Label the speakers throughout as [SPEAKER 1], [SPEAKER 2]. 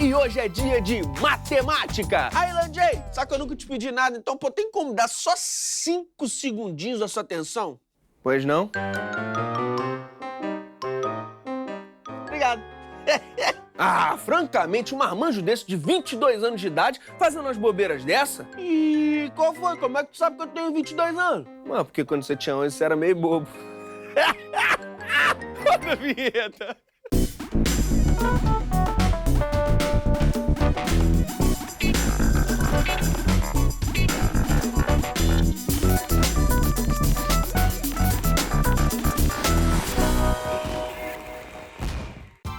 [SPEAKER 1] e hoje é dia de matemática. Aí, Landjay, sabe que eu nunca te pedi nada, então, pô, tem como dar só 5 segundinhos da sua atenção?
[SPEAKER 2] Pois não?
[SPEAKER 1] Obrigado. Francamente, um marmanjo desse de 22 anos de idade fazendo umas bobeiras dessa? E qual foi? Como é que tu sabe que eu tenho 22 anos?
[SPEAKER 2] Mano, porque quando você tinha 11, você era meio bobo.
[SPEAKER 1] Roda a vinheta.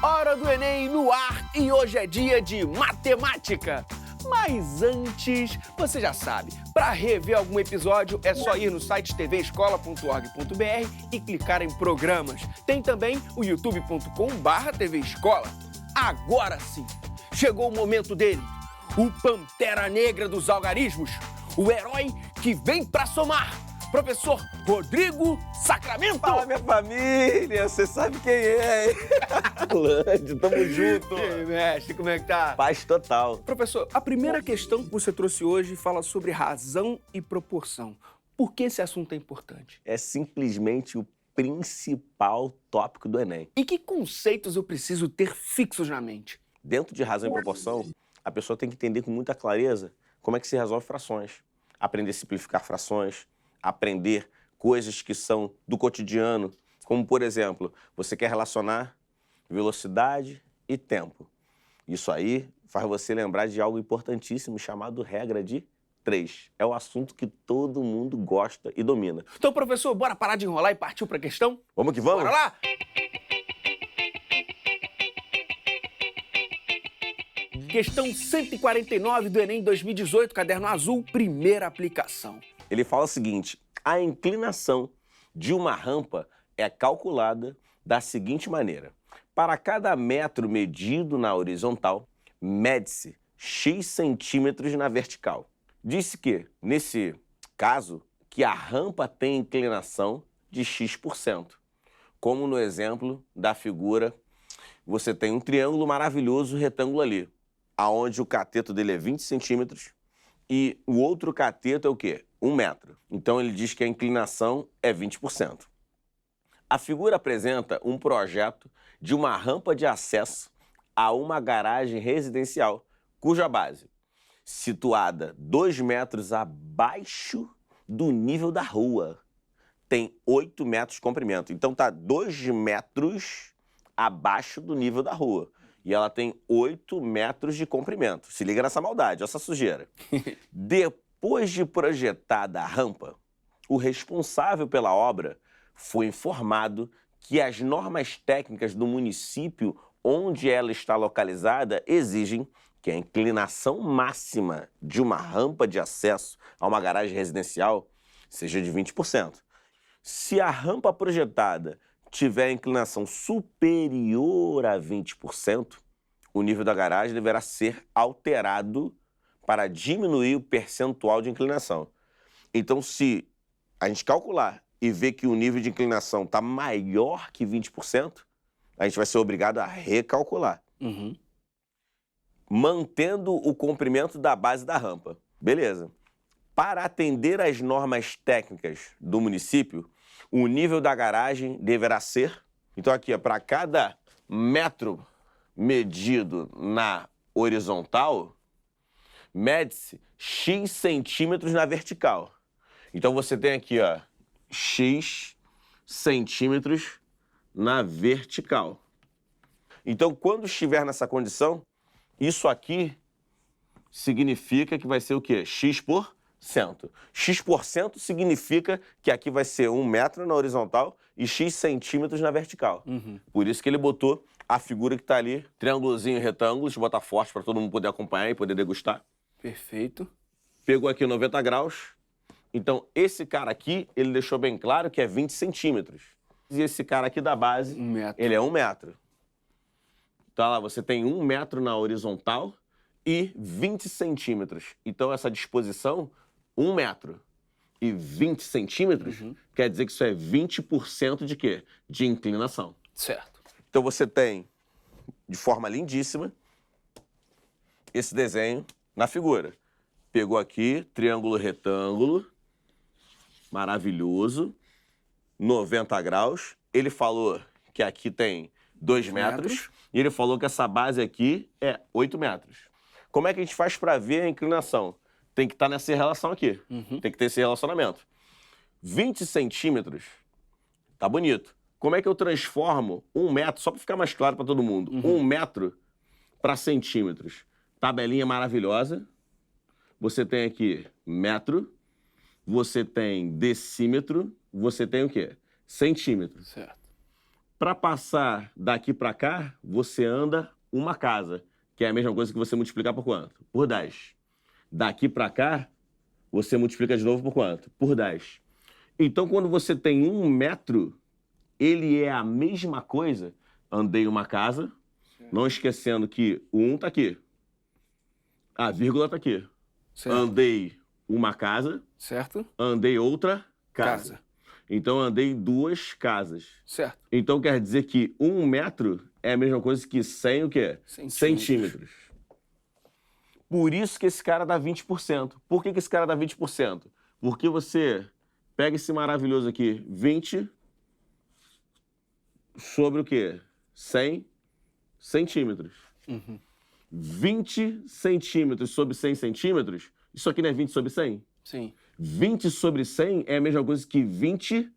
[SPEAKER 1] Hora do Enem no ar e hoje é dia de matemática. Mas antes, você já sabe, para rever algum episódio é só ir no site tvescola.org.br e clicar em programas. Tem também o youtube.com/tvescola. Agora sim, chegou o momento dele, o Pantera Negra dos algarismos, o herói que vem para somar. Professor Rodrigo Sacramento!
[SPEAKER 2] Fala, minha família! Você sabe quem é, hein? Lande, tamo junto!
[SPEAKER 1] E aí, mestre, como é que tá?
[SPEAKER 2] Paz total.
[SPEAKER 1] Professor, a primeira questão que você trouxe hoje fala sobre razão e proporção. Por que esse assunto é importante?
[SPEAKER 2] É simplesmente o principal tópico do Enem.
[SPEAKER 1] E que conceitos eu preciso ter fixos na mente?
[SPEAKER 2] Dentro de razão e proporção, a pessoa tem que entender com muita clareza como é que se resolve frações. Aprender a simplificar frações, aprender coisas que são do cotidiano, como, por exemplo, você quer relacionar velocidade e tempo. Isso aí faz você lembrar de algo importantíssimo chamado regra de 3. É o assunto que todo mundo gosta e domina.
[SPEAKER 1] Então, professor, bora parar de enrolar e partir para a questão?
[SPEAKER 2] Vamos que vamos?
[SPEAKER 1] Bora lá? Questão 149 do Enem 2018, caderno azul, primeira aplicação.
[SPEAKER 2] Ele fala o seguinte: a inclinação de uma rampa é calculada da seguinte maneira. Para cada metro medido na horizontal, mede-se x centímetros na vertical. Disse que, nesse caso, que a rampa tem inclinação de x%. Como no exemplo da figura, você tem um triângulo maravilhoso retângulo ali, aonde o cateto dele é 20 centímetros e o outro cateto é o quê? 1 metro. Então ele diz que a inclinação é 20%. A figura apresenta um projeto de uma rampa de acesso a uma garagem residencial, cuja base, situada 2 metros abaixo do nível da rua, tem 8 metros de comprimento. Então tá 2 metros abaixo do nível da rua. E ela tem 8 metros de comprimento. Se liga nessa maldade, essa sujeira. Depois de projetada a rampa, o responsável pela obra foi informado que as normas técnicas do município onde ela está localizada exigem que a inclinação máxima de uma rampa de acesso a uma garagem residencial seja de 20%. Se a rampa projetada tiver inclinação superior a 20%, o nível da garagem deverá ser alterado para diminuir o percentual de inclinação. Então, se a gente calcular e ver que o nível de inclinação está maior que 20%, a gente vai ser obrigado a recalcular. Mantendo o comprimento da base da rampa. Beleza. Para atender às normas técnicas do município, o nível da garagem deverá ser... Então aqui, para cada metro medido na horizontal, mede-se x centímetros na vertical. Então você tem aqui, ó, x centímetros na vertical. Então, quando estiver nessa condição, isso aqui significa que vai ser o quê? X%. X% significa que aqui vai ser 1 metro na horizontal e x centímetros na vertical. Por isso que ele botou a figura que está ali, triângulozinho e retângulo, deixa eu botar forte para todo mundo poder acompanhar e poder degustar.
[SPEAKER 1] Perfeito.
[SPEAKER 2] Pegou aqui 90 graus. Então, esse cara aqui, ele deixou bem claro que é 20 centímetros. E esse cara aqui da base,
[SPEAKER 1] 1 metro.
[SPEAKER 2] ele é 1 metro. Então, lá, você tem 1 metro na horizontal e 20 centímetros. Então, essa disposição, 1 metro e 20 centímetros, quer dizer que isso é 20% de quê? De inclinação.
[SPEAKER 1] Certo.
[SPEAKER 2] Então, você tem, de forma lindíssima, esse desenho na figura. Pegou aqui, triângulo retângulo, maravilhoso, 90 graus. Ele falou que aqui tem 2 metros e ele falou que essa base aqui é 8 metros. Como é que a gente faz para ver a inclinação? Tem que estar nessa relação aqui, tem que ter esse relacionamento. 20 centímetros, tá bonito. Como é que eu transformo 1 metro, só para ficar mais claro para todo mundo, 1 metro para centímetros? Tabelinha maravilhosa. Você tem aqui metro, você tem decímetro, você tem o quê? Centímetro.
[SPEAKER 1] Certo.
[SPEAKER 2] Para passar daqui para cá, você anda uma casa, que é a mesma coisa que você multiplicar por quanto? Por 10. Daqui para cá, você multiplica de novo por quanto? Por 10. Então, quando você tem 1 metro, ele é a mesma coisa. Andei uma casa, não esquecendo que o 1 está aqui. A vírgula está aqui.
[SPEAKER 1] Certo.
[SPEAKER 2] Andei uma casa,
[SPEAKER 1] Certo.
[SPEAKER 2] andei outra casa. Então, andei 2 casas.
[SPEAKER 1] Certo.
[SPEAKER 2] Então, quer dizer que 1 metro é a mesma coisa que 100 o quê? Centímetros. Por isso que esse cara dá 20%. Por que esse cara dá 20%? Porque você pega esse maravilhoso aqui, 20 sobre o quê? 100 centímetros. 20 centímetros sobre 100 centímetros, isso aqui não é 20 sobre 100?
[SPEAKER 1] Sim.
[SPEAKER 2] 20 sobre 100 é a mesma coisa que 20%.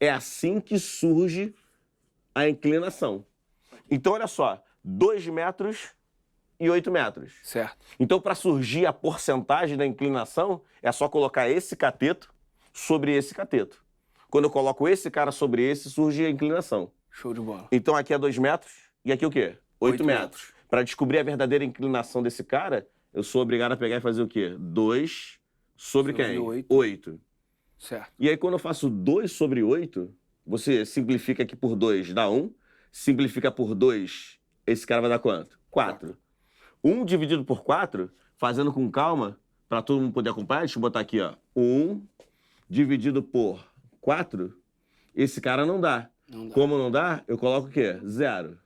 [SPEAKER 2] É assim que surge a inclinação. Então, olha só, 2 metros e 8 metros.
[SPEAKER 1] Certo.
[SPEAKER 2] Então, para surgir a porcentagem da inclinação, é só colocar esse cateto sobre esse cateto. Quando eu coloco esse cara sobre esse, surge a inclinação.
[SPEAKER 1] Show de bola.
[SPEAKER 2] Então, aqui é 2 metros e aqui o quê? 8 metros. Para descobrir a verdadeira inclinação desse cara, eu sou obrigado a pegar e fazer o quê? 2 sobre quem? 8.
[SPEAKER 1] Certo.
[SPEAKER 2] E aí, quando eu faço 2 sobre 8, você simplifica aqui por 2, dá 1. Simplifica por 2, esse cara vai dar quanto? 4. 1 dividido por 4, fazendo com calma, para todo mundo poder acompanhar, deixa eu botar aqui, ó. 1 dividido por 4, esse cara não dá.
[SPEAKER 1] Não dá.
[SPEAKER 2] Como não dá, eu coloco o quê? 0.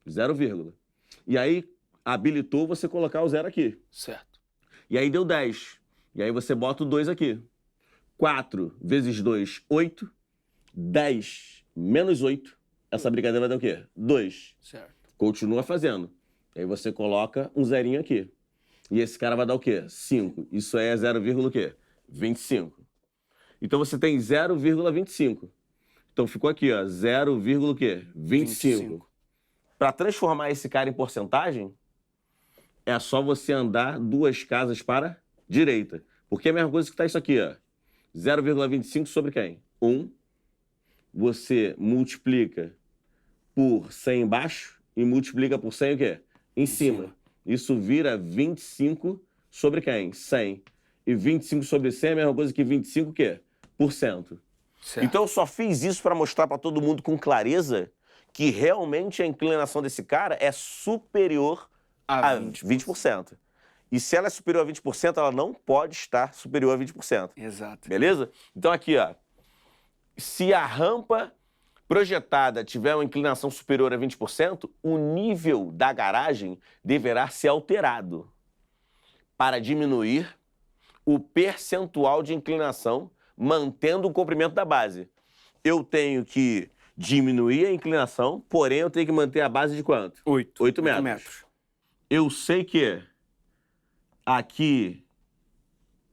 [SPEAKER 2] 0, vírgula. E aí, habilitou você colocar o 0 aqui.
[SPEAKER 1] Certo.
[SPEAKER 2] E aí deu 10. E aí você bota o 2 aqui. 4 vezes 2, 8. 10 menos 8. Essa brincadeira vai dar o quê? 2.
[SPEAKER 1] Certo.
[SPEAKER 2] Continua fazendo. Aí você coloca um zerinho aqui. E esse cara vai dar o quê? 5. Isso aí é 0, o quê? 25. Então você tem 0,25. Então ficou aqui, ó, 0, o quê? 25. Para transformar esse cara em porcentagem, é só você andar 2 casas para a direita. Porque é a mesma coisa que está isso aqui, ó. 0,25 sobre quem? 1. Você multiplica por 100 embaixo e multiplica por 100 o quê? Em cima. Isso vira 25 sobre quem? 100. E 25 sobre 100 é a mesma coisa que 25 o quê? Por cento.
[SPEAKER 1] Certo.
[SPEAKER 2] Então eu só fiz isso para mostrar para todo mundo com clareza que realmente a inclinação desse cara é superior a 20%. E se ela é superior a 20%, ela não pode estar superior a 20%.
[SPEAKER 1] Exato.
[SPEAKER 2] Beleza? Então aqui, ó. Se a rampa projetada tiver uma inclinação superior a 20%, o nível da garagem deverá ser alterado para diminuir o percentual de inclinação, mantendo o comprimento da base. Eu tenho que diminuir a inclinação, porém eu tenho que manter a base de quanto? 8 metros. Eu sei que aqui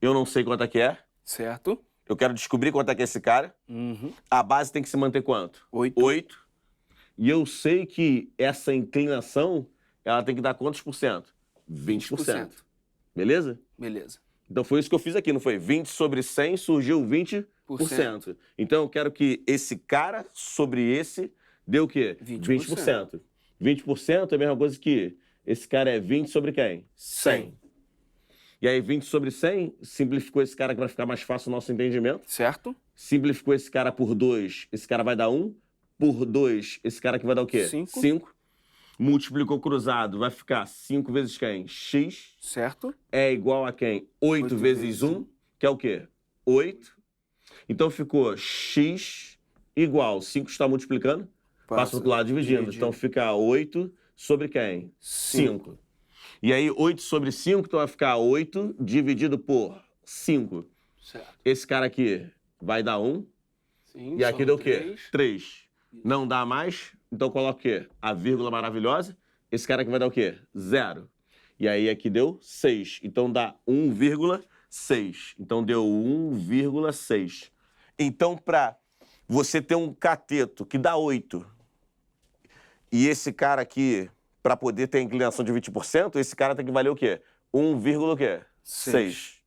[SPEAKER 2] eu não sei quanto é que é.
[SPEAKER 1] Certo.
[SPEAKER 2] Eu quero descobrir quanto é que é esse cara. A base tem que se manter quanto? 8. E eu sei que essa inclinação, ela tem que dar quantos por cento? 20%. Beleza?
[SPEAKER 1] Beleza.
[SPEAKER 2] Então foi isso que eu fiz aqui, não foi? 20 sobre 100 surgiu 20%. Então eu quero que esse cara sobre esse dê o quê? 20%. 20% é a mesma coisa que esse cara é 20 sobre quem? 100. E aí 20 sobre 100, simplificou esse cara para ficar mais fácil o nosso entendimento.
[SPEAKER 1] Certo.
[SPEAKER 2] Simplificou esse cara por 2, esse cara vai dar 1. Por 2, esse cara aqui vai dar o quê? 5. Multiplicou cruzado, vai ficar 5 vezes quem? X.
[SPEAKER 1] Certo.
[SPEAKER 2] É igual a quem? 8 vezes 1, que é o quê? 8. Então ficou X igual, 5 está multiplicando, passa para o outro lado dividindo. Então fica 8 sobre quem?
[SPEAKER 1] 5.
[SPEAKER 2] 5. E aí, 8 sobre 5, então vai ficar 8 dividido por 5.
[SPEAKER 1] Certo.
[SPEAKER 2] Esse cara aqui vai dar 1.
[SPEAKER 1] Sim,
[SPEAKER 2] E aqui
[SPEAKER 1] são
[SPEAKER 2] deu o quê?
[SPEAKER 1] 3.
[SPEAKER 2] 3. Não dá mais, então coloca o quê? A vírgula maravilhosa. Esse cara aqui vai dar o quê? 0. E aí aqui deu 6. Então dá 1,6. Então deu 1,6. Então, para você ter um cateto que dá 8, e esse cara aqui, para poder ter a inclinação de 20%, esse cara tem que valer o quê? 1,6.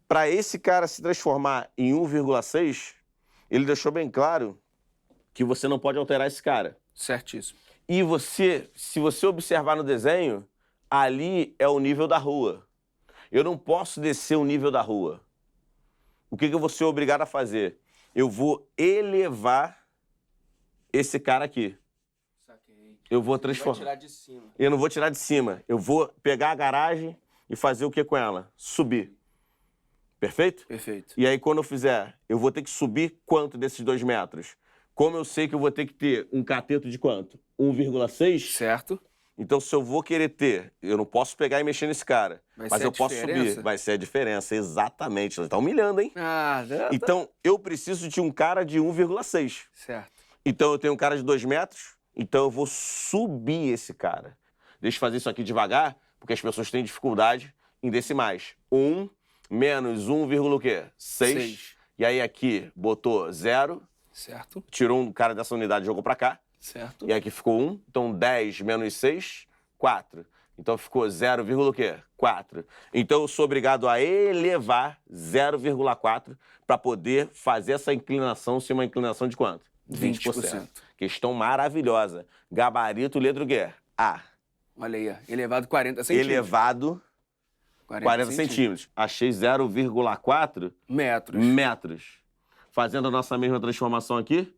[SPEAKER 2] Para esse cara se transformar em 1,6, ele deixou bem claro que você não pode alterar esse cara.
[SPEAKER 1] Certíssimo.
[SPEAKER 2] E você, se você observar no desenho, ali é o nível da rua. Eu não posso descer o nível da rua. O que eu vou ser obrigado a fazer? Eu vou elevar esse cara aqui.
[SPEAKER 1] Saquei.
[SPEAKER 2] Eu vou
[SPEAKER 1] Você vai
[SPEAKER 2] transformar.
[SPEAKER 1] tirar de cima.
[SPEAKER 2] Eu não vou tirar de cima. Eu vou pegar a garagem e fazer o que com ela? Subir. Perfeito?
[SPEAKER 1] Perfeito.
[SPEAKER 2] E aí, quando eu fizer, eu vou ter que subir quanto desses 2 metros? Como eu sei que eu vou ter que ter um cateto de quanto? 1,6?
[SPEAKER 1] Certo.
[SPEAKER 2] Então, se eu vou querer ter, eu não posso pegar e mexer nesse cara.
[SPEAKER 1] Vai
[SPEAKER 2] Mas
[SPEAKER 1] ser a
[SPEAKER 2] eu posso
[SPEAKER 1] diferença?
[SPEAKER 2] subir. Vai ser a diferença, exatamente. Ela tá humilhando, hein? Então, eu preciso de um cara de 1,6.
[SPEAKER 1] Certo.
[SPEAKER 2] Então, eu tenho um cara de 2 metros, então eu vou subir esse cara. Deixa eu fazer isso aqui devagar, porque as pessoas têm dificuldade em decimais. 1 menos 1,6.
[SPEAKER 1] Seis.
[SPEAKER 2] E aí aqui botou 0,
[SPEAKER 1] Certo.
[SPEAKER 2] tirou um cara dessa unidade e jogou pra cá.
[SPEAKER 1] Certo.
[SPEAKER 2] E aqui ficou 1. Então 10 menos 6, 4. Então ficou 0,4. Então eu sou obrigado a elevar 0,4 para poder fazer essa inclinação ser uma inclinação de quanto?
[SPEAKER 1] 20%.
[SPEAKER 2] Questão maravilhosa. Gabarito, letra o quê? A.
[SPEAKER 1] Olha aí, ó. Elevado 40 centímetros.
[SPEAKER 2] Elevado 40 centímetros. Achei 0,4 metros. Fazendo a nossa mesma transformação aqui,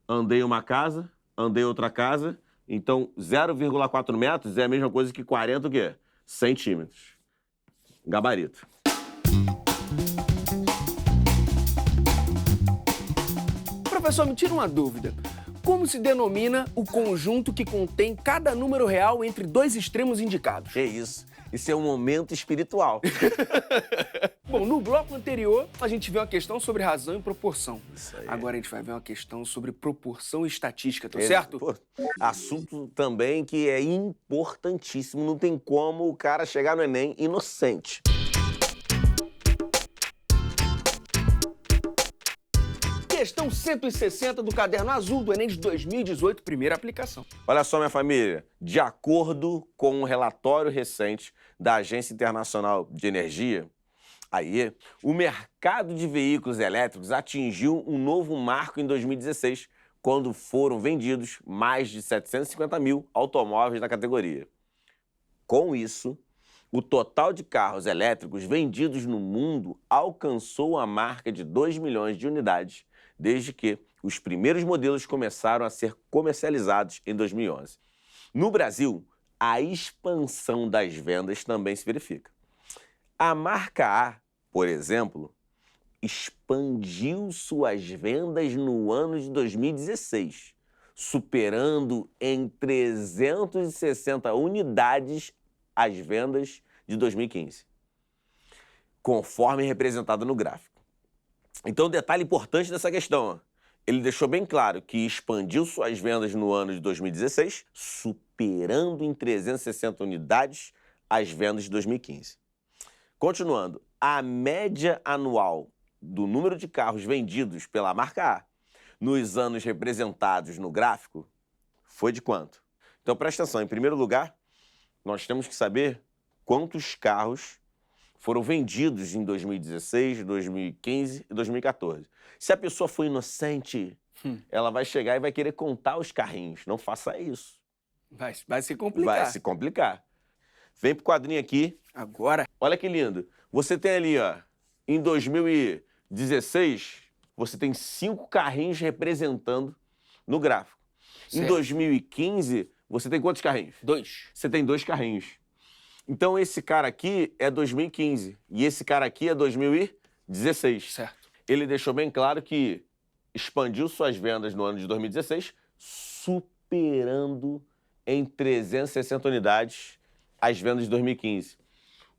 [SPEAKER 2] andei uma casa, andei outra casa, então 0,4 metros é a mesma coisa que 40 o quê? Centímetros. Gabarito.
[SPEAKER 1] Professor, me tira uma dúvida. Como se denomina o conjunto que contém cada número real entre dois extremos indicados?
[SPEAKER 2] Que isso? Isso é um momento espiritual.
[SPEAKER 1] Bom, no bloco anterior, a gente viu uma questão sobre razão e proporção.
[SPEAKER 2] Isso aí.
[SPEAKER 1] Agora a gente vai ver uma questão sobre proporção e estatística, tá certo?
[SPEAKER 2] Pô, assunto também que é importantíssimo. Não tem como o cara chegar no Enem inocente.
[SPEAKER 1] Questão 160 do Caderno Azul do Enem de 2018, primeira aplicação.
[SPEAKER 2] Olha só, minha família, de acordo com um relatório recente da Agência Internacional de Energia, o mercado de veículos elétricos atingiu um novo marco em 2016, quando foram vendidos mais de 750 mil automóveis na categoria. Com isso, o total de carros elétricos vendidos no mundo alcançou a marca de 2 milhões de unidades, desde que os primeiros modelos começaram a ser comercializados em 2011. No Brasil, a expansão das vendas também se verifica. A marca A, por exemplo, expandiu suas vendas no ano de 2016, superando em 360 unidades as vendas de 2015, conforme representado no gráfico. Então, detalhe importante dessa questão, ó. Ele deixou bem claro que expandiu suas vendas no ano de 2016, superando em 360 unidades as vendas de 2015. Continuando, a média anual do número de carros vendidos pela marca A nos anos representados no gráfico foi de quanto? Então, presta atenção. Em primeiro lugar, nós temos que saber quantos carros foram vendidos em 2016, 2015 e 2014. Se a pessoa for inocente, ela vai chegar e vai querer contar os carrinhos. Não faça isso.
[SPEAKER 1] Vai se complicar.
[SPEAKER 2] Vai se complicar. Vem pro quadrinho aqui.
[SPEAKER 1] Agora.
[SPEAKER 2] Olha que lindo. Você tem ali, ó, em 2016, você tem 5 carrinhos representando no gráfico.
[SPEAKER 1] Certo.
[SPEAKER 2] Em 2015, você tem quantos carrinhos?
[SPEAKER 1] 2.
[SPEAKER 2] Você tem 2 carrinhos. Então, esse cara aqui é 2015 e esse cara aqui é 2016.
[SPEAKER 1] Certo.
[SPEAKER 2] Ele deixou bem claro que expandiu suas vendas no ano de 2016, superando em 360 unidades as vendas de 2015.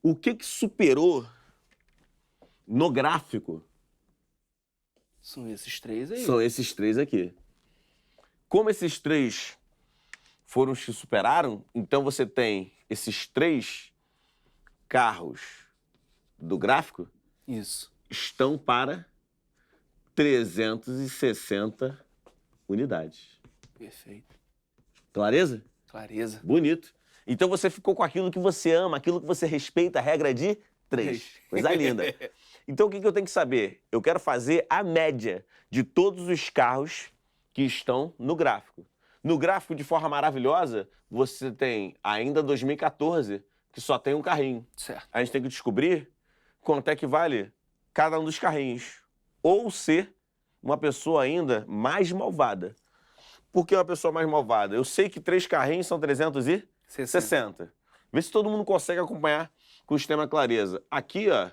[SPEAKER 2] O que superou no gráfico?
[SPEAKER 1] São esses três aí.
[SPEAKER 2] São esses três aqui. Como esses três foram os que superaram, então você tem esses três carros do gráfico
[SPEAKER 1] Isso.
[SPEAKER 2] estão para 360 unidades.
[SPEAKER 1] Perfeito.
[SPEAKER 2] Clareza?
[SPEAKER 1] Clareza.
[SPEAKER 2] Bonito. Então você ficou com aquilo que você ama, aquilo que você respeita, a regra de 3. Coisa linda. Então o que eu tenho que saber? Eu quero fazer a média de todos os carros que estão no gráfico. No gráfico, de forma maravilhosa, você tem ainda 2014, que só tem um carrinho.
[SPEAKER 1] Certo.
[SPEAKER 2] A gente tem que descobrir quanto é que vale cada um dos carrinhos. Ou ser uma pessoa ainda mais malvada. Por que uma pessoa mais malvada? Eu sei que 3 carrinhos são 360. Vê se todo mundo consegue acompanhar com o sistema clareza. Aqui, ó.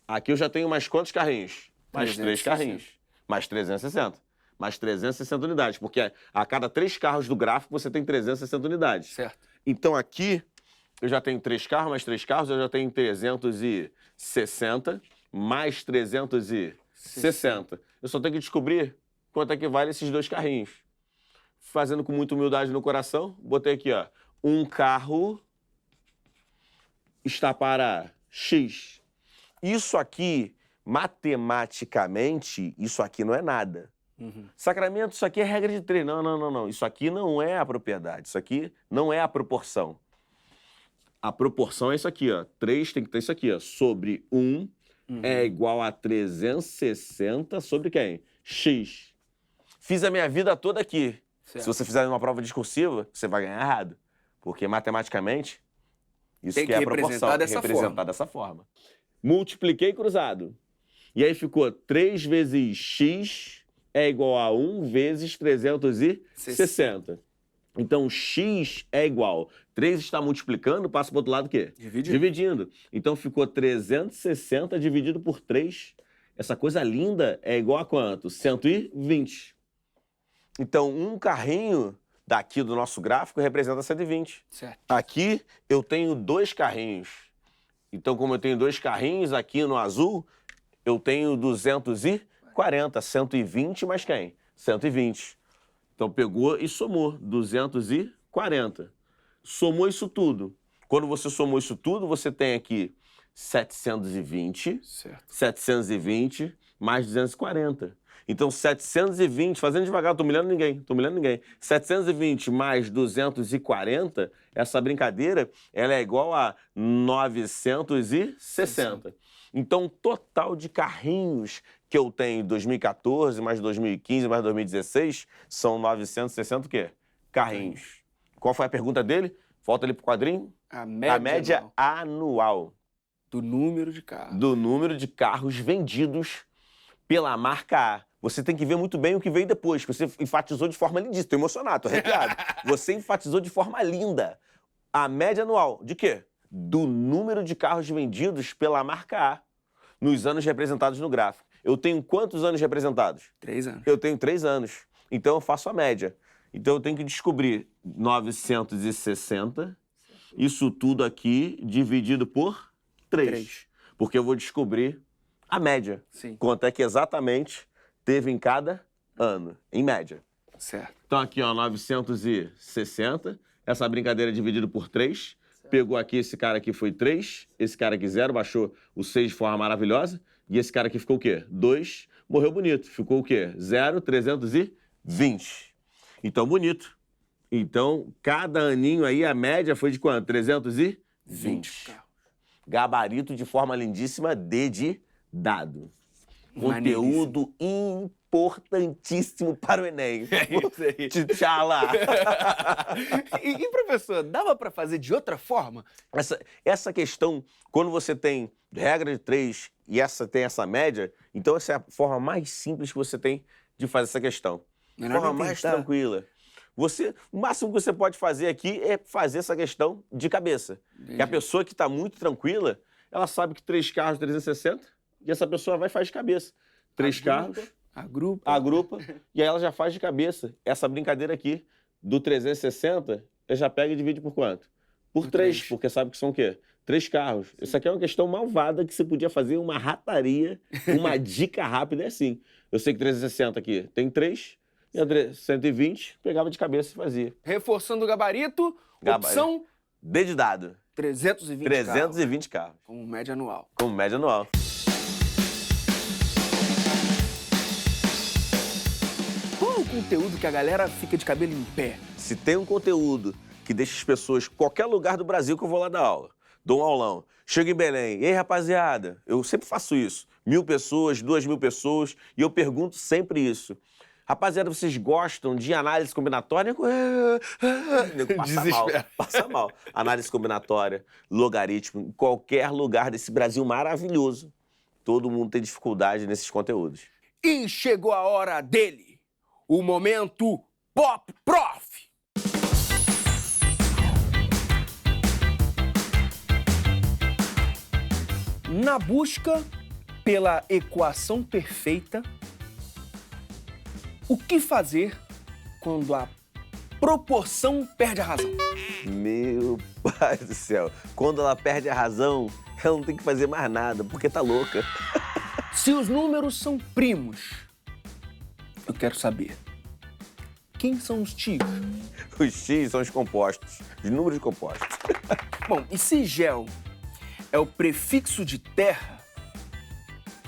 [SPEAKER 2] Aqui eu já tenho mais quantos carrinhos? Mais 3 carrinhos. Mais 360. Mais 360 unidades. Porque a cada 3 carros do gráfico você tem 360 unidades.
[SPEAKER 1] Certo.
[SPEAKER 2] Então aqui eu já tenho 3 carros, mais 3 carros, eu já tenho 360, mais 360. Eu só tenho que descobrir quanto é que vale esses 2 carrinhos. Fazendo com muita humildade no coração, botei aqui, ó. Um carro está para X. Isso aqui, matematicamente, isso aqui não é nada. Sacramento, isso aqui é regra de 3. Não. Isso aqui não é a propriedade. Isso aqui não é a proporção. A proporção é isso aqui, ó. 3 tem que ter isso aqui, ó. Sobre 1 é igual a 360 sobre quem? X. Fiz a minha vida toda aqui.
[SPEAKER 1] Certo.
[SPEAKER 2] Se você fizer uma prova discursiva, você vai ganhar errado. Porque matematicamente, isso
[SPEAKER 1] Tem
[SPEAKER 2] que é a
[SPEAKER 1] que
[SPEAKER 2] proporção.
[SPEAKER 1] representar
[SPEAKER 2] Dessa forma. Multipliquei cruzado. E aí ficou 3 vezes X é igual a 1 vezes 360. Então, X é igual. 3 está multiplicando, passa para o outro lado o quê? Dividindo. Então, ficou 360 dividido por 3. Essa coisa linda é igual a quanto? 120. Então, um carrinho daqui do nosso gráfico representa 120.
[SPEAKER 1] Certo.
[SPEAKER 2] Aqui eu tenho 2 carrinhos. Então, como eu tenho 2 carrinhos aqui no azul, eu tenho 240. 120 mais quem? 120. Então, pegou e somou. 240. Somou isso tudo. Quando você somou isso tudo, você tem aqui 720.
[SPEAKER 1] Certo.
[SPEAKER 2] 720 mais 240. Então, 720, fazendo devagar, tô humilhando ninguém. 720 mais 240, essa brincadeira, ela é igual a 960. Então, o total de carrinhos que eu tenho em 2014, mais 2015, mais 2016, são 960 o quê? Carrinhos. Qual foi a pergunta dele? Volta ali pro quadrinho.
[SPEAKER 1] A
[SPEAKER 2] média anual.
[SPEAKER 1] Do número de carros.
[SPEAKER 2] Do número de carros vendidos pela marca A. Você tem que ver muito bem o que veio depois, que você enfatizou de forma lindíssima. Estou emocionado, tô arrepiado. Você enfatizou de forma linda. A média anual de quê? Do número de carros vendidos pela marca A nos anos representados no gráfico. Eu tenho quantos anos representados?
[SPEAKER 1] 3 anos.
[SPEAKER 2] Eu tenho 3 anos. Então eu faço a média. Então eu tenho que descobrir 960, isso tudo aqui dividido por 3. Porque eu vou descobrir a média.
[SPEAKER 1] Sim.
[SPEAKER 2] Quanto é que exatamente teve em cada ano, em média.
[SPEAKER 1] Certo.
[SPEAKER 2] Então aqui, ó, 960. Essa brincadeira dividido por 3. Pegou aqui, esse cara aqui foi 3. Esse cara aqui 0, baixou o 6 de forma maravilhosa. E esse cara aqui ficou o quê? 2. Morreu bonito. Ficou o quê? 0, 320. Então, bonito. Então, cada aninho aí, a média foi de quanto? 320. Gabarito de forma lindíssima, D de dado. Conteúdo importantíssimo para o Enem.
[SPEAKER 1] É isso aí.
[SPEAKER 2] Tchala!
[SPEAKER 1] E, professor, dava para fazer de outra forma?
[SPEAKER 2] Essa questão, quando você tem regra de 3 e tem essa média, então essa é a forma mais simples que você tem de fazer essa questão. Forma mais tranquila. O máximo que você pode fazer aqui é fazer essa questão de cabeça. E a pessoa que está muito tranquila, ela sabe que 3 carros 360, e essa pessoa vai e faz de cabeça. 3 carros, agrupa, e aí ela já faz de cabeça essa brincadeira aqui do 360, Ele já pega e divide por quanto? Por
[SPEAKER 1] Por
[SPEAKER 2] 3,
[SPEAKER 1] três.
[SPEAKER 2] porque sabe que são o quê? 3 carros. Isso aqui é uma questão malvada que você podia fazer uma rataria, uma dica rápida é assim. Eu sei que 360 aqui tem 3, e a 120 pegava de cabeça e fazia.
[SPEAKER 1] Reforçando o gabarito,
[SPEAKER 2] Gabarito.
[SPEAKER 1] opção
[SPEAKER 2] D de dado,
[SPEAKER 1] 320
[SPEAKER 2] 320 carros,
[SPEAKER 1] como média anual.
[SPEAKER 2] como média anual.
[SPEAKER 1] Qual é o conteúdo que a galera fica de cabelo em pé?
[SPEAKER 2] Se tem um conteúdo que deixa as pessoas, qualquer lugar do Brasil que eu vou lá dar aula, dou um aulão, chego em Belém, ei rapaziada, eu sempre faço isso, 1.000 pessoas, 2.000 pessoas, e eu pergunto sempre isso. Rapaziada, vocês gostam de análise combinatória? Nego passa mal,
[SPEAKER 1] Desespero.
[SPEAKER 2] passa mal. Análise combinatória, logaritmo, em qualquer lugar desse Brasil maravilhoso, todo mundo tem dificuldade nesses conteúdos.
[SPEAKER 1] E chegou a hora dele, o momento Pop Prof. Na busca pela equação perfeita, o que fazer quando a proporção perde a razão?
[SPEAKER 2] Meu pai do céu, quando ela perde a razão, ela não tem que fazer mais nada, porque tá louca.
[SPEAKER 1] Se os números são primos, eu quero saber, quem são os tios?
[SPEAKER 2] Os x são os compostos, os números compostos.
[SPEAKER 1] Bom, e se gel é o prefixo de terra,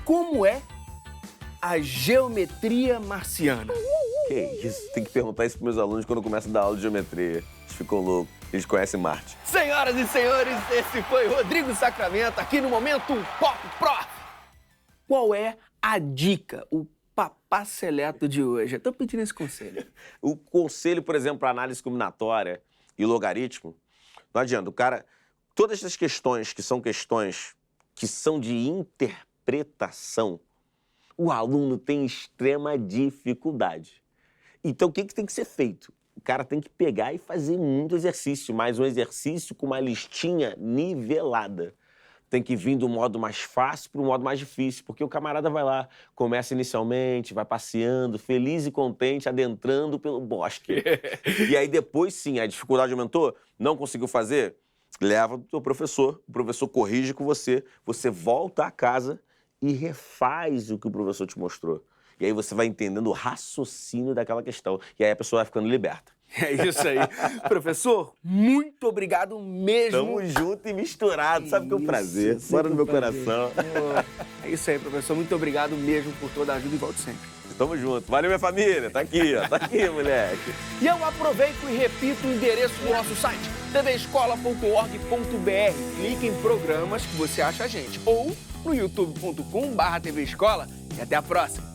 [SPEAKER 1] como é a geometria marciana?
[SPEAKER 2] Que isso? Tem que perguntar isso pros meus alunos quando eu começo a dar aula de geometria. Eles ficam loucos, eles conhecem Marte.
[SPEAKER 1] Senhoras e senhores, esse foi Rodrigo Sacramento aqui no Momento Pop Pro. Qual é a dica, o papá seleto de hoje? Eu tô pedindo esse conselho.
[SPEAKER 2] O conselho, por exemplo, para análise combinatória e logaritmo, não adianta. O cara, todas essas questões que são de interpretação, o aluno tem extrema dificuldade. Então, o que tem que ser feito? O cara tem que pegar e fazer muito exercício, mas um exercício com uma listinha nivelada. Tem que vir do modo mais fácil para o modo mais difícil, porque o camarada vai lá, começa inicialmente, vai passeando, feliz e contente, adentrando pelo bosque. E aí depois, sim, a dificuldade aumentou, não conseguiu fazer, leva para o professor corrige com você, você volta a casa e refaz o que o professor te mostrou. E aí você vai entendendo o raciocínio daquela questão. E aí a pessoa vai ficando liberta.
[SPEAKER 1] É isso aí. Professor, muito obrigado mesmo.
[SPEAKER 2] Tamo junto e misturado, sabe que é um
[SPEAKER 1] Isso,
[SPEAKER 2] prazer.
[SPEAKER 1] sei
[SPEAKER 2] Fora
[SPEAKER 1] que
[SPEAKER 2] do
[SPEAKER 1] é
[SPEAKER 2] meu
[SPEAKER 1] um prazer.
[SPEAKER 2] coração.
[SPEAKER 1] É isso aí, professor. Muito obrigado mesmo por toda a ajuda e volte sempre.
[SPEAKER 2] Tamo junto. Valeu, minha família. Tá aqui, ó. Tá aqui, moleque.
[SPEAKER 1] E eu aproveito e repito o endereço do nosso site, tvescola.org.br. Clique em programas que você acha a gente. Ou no youtube.com/tvescola. E até a próxima.